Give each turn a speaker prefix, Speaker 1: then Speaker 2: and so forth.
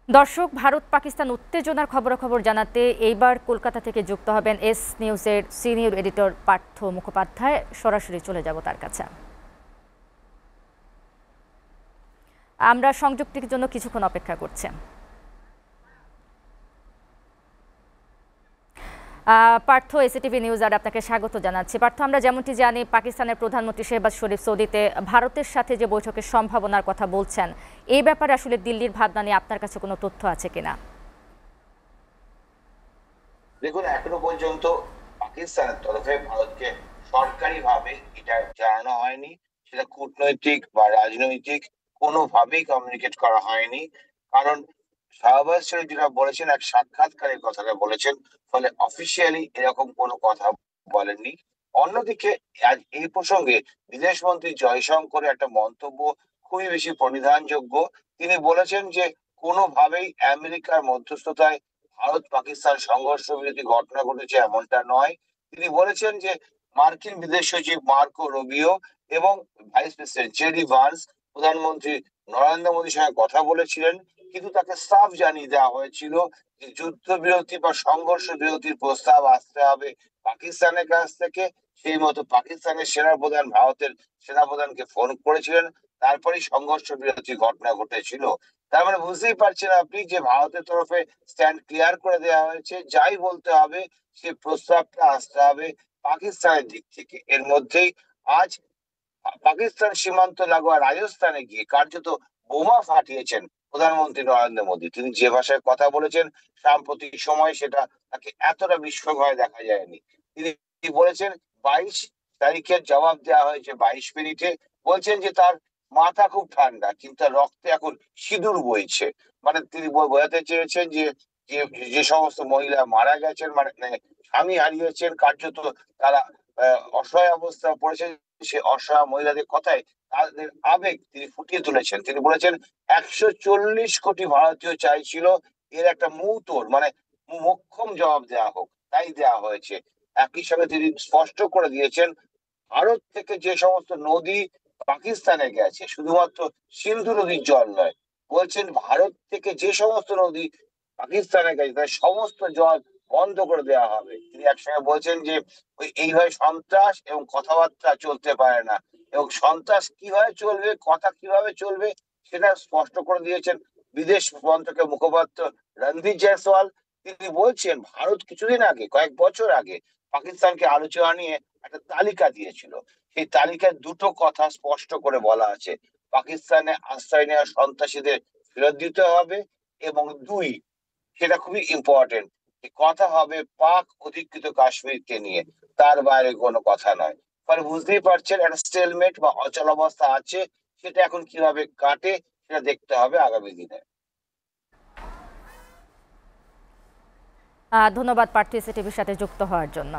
Speaker 1: দর্শক, ভারত পাকিস্তান উত্তেজনার খবরাখবর জানাতে এইবার কলকাতা থেকে যুক্ত হবেন এস নিউজের সিনিয়র এডিটর পার্থ মুখোপাধ্যায়। সরাসরি চলে যাব তার কাছে। আমরা সংযুক্তির জন্য কিছুক্ষণ অপেক্ষা করছি। পার্থ, এসিটিভি নিউজ আর আপনাকে স্বাগত জানাচ্ছি। পার্থ, আমরা যেমনটি জানি, পাকিস্তানের প্রধানমন্ত্রী শেহবাজ শরীফ সৌদিতে ভারতের সাথে যে বৈঠকের সম্ভাবনার কথা বলছেন, এই ব্যাপারে আসলে দিল্লির ভাবনা নিয়ে আপনার কাছে কোনো তথ্য আছে কিনা?
Speaker 2: দেখুন, এখনো পর্যন্ত পাকিস্তানের তরফে ভারতকে সরকারিভাবে এটা জানানো হয়নি। সেটা কূটনৈতিক বা রাজনৈতিক কোনোভাবেই কমিউনিকেট করা হয়নি। কারণ শাহবাজ শরীফ যেটা বলেছেন, এক সাক্ষাৎকারের কথাটা বলেছেন, ফলে অফিসিয়ালি এরকম কোনো কথা বলেননি। অন্যদিকে আজ এই প্রসঙ্গে বিদেশমন্ত্রী জয়শঙ্করের একটা মন্তব্য খুবই বেশি প্রণিধানযোগ্য। তিনি বলেছেন যে কোনোভাবেই আমেরিকার মধ্যস্থতায় ভারত পাকিস্তান সংঘর্ষ বিরোধী ঘটনা ঘটেছে এমনটা নয়। তিনি বলেছেন যে মার্কিন বিদেশ সচিব মার্কো রুবিও এবং ভাইস প্রেসিডেন্ট জেডি ভান্স প্রধানমন্ত্রী নরেন্দ্র মোদীর সঙ্গে কথা বলেছিলেন, কিন্তু তাকে সাফ জানিয়ে দেওয়া হয়েছিল যে যুদ্ধবিরতি বা সংঘর্ষ বিরতির প্রস্তাব আসতে হবে পাকিস্তানের কাছ থেকে। সেই মতো পাকিস্তানের সেনাপ্রধান ভারতের সেনাপ্রধানকে ফোন করেছিলেন, তারপরেই সংঘর্ষ বিরতি ঘটনা ঘটেছিল। তার মানে বুঝতেই পারছেন আপনি যে ভারতের তরফে স্ট্যান্ড ক্লিয়ার করে দেওয়া হয়েছে, যাই বলতে হবে সে প্রস্তাবটা আসতে হবে পাকিস্তানের দিক থেকে। এর মধ্যেই আজ পাকিস্তান সীমান্ত লাগোয়া রাজস্থানে গিয়ে কার্যত বোমা ফাটিয়েছেন প্রধানমন্ত্রী নরেন্দ্র মোদী। তিনি যে ভাষায় কথা বলেছেন সাম্প্রতিক সময়, সেটা তাকে এতটা বিস্ফোরক হয়ে দেখা যায়নি। তিনি বলেছেন 22 তারিখের জবাব দেওয়া হয়েছে 22 মিনিটে। বলছেন যে তার মাথা খুব ঠান্ডা, কিন্তু তার রক্তে এখন সিঁদুর বইছে। মানে তিনি বোঝাতে চেয়েছেন যে যে যে সমস্ত মহিলা মারা গেছেন, মানে স্বামী হারিয়েছেন, কার্যত তারা অসহায় অবস্থা পড়েছে, সে অসহায় মহিলাদের কথায় তাদের আবেগ তিনি ফুটিয়ে তুলেছেন। তিনি বলেছেন 140 কোটি ভারতীয় চাইছিল এর একটা মুহূর্তর মানে মোক্ষম জবাব দেওয়া হোক, তাই দেওয়া হয়েছে। একই সঙ্গে তিনি স্পষ্ট করে দিয়েছেন ভারত থেকে যে সমস্ত নদী পাকিস্তানে গেছে শুধুমাত্র সিন্ধু নদীর জল নয়, বলছেন ভারত থেকে যে সমস্ত নদী পাকিস্তানে গেছে তার সমস্ত জল বন্ধ করে দেওয়া হবে। তিনি একসঙ্গে বলছেন যে এইভাবে সন্ত্রাস এবং কথাবার্তা চলতে পারে না, এবং সন্ত্রাস কিভাবে চলবে, কথা কিভাবে চলবে সেটা স্পষ্ট করে দিয়েছেন বিদেশ মন্ত্রকের মুখপাত্র রণধীর জয়সওয়াল। তিনি বলছেন ভারত কিছুদিন আগে, কয়েক বছর আগে পাকিস্তানকে আলোচনা নিয়ে একটা তালিকা দিয়েছিল। সেই তালিকায় দুটো কথা স্পষ্ট করে বলা আছে: পাকিস্তানে আশ্রয় নেওয়া সন্ত্রাসীদের ফেরত দিতে হবে, এবং দুই, সেটা খুবই ইম্পর্টেন্ট, কথা হবে পাক অধিকৃত কাশ্মীরকে নিয়ে, তার বাইরে কোনো কথা নয়। ফলে বুঝতেই পারছেন একটা স্টেলমেট বা অচলাবস্থা আছে। সেটা এখন কিভাবে কাটে সেটা দেখতে হবে আগামী দিনে।
Speaker 1: ধন্যবাদ পার্থ, এসিটিভির সাথে যুক্ত হওয়ার জন্য।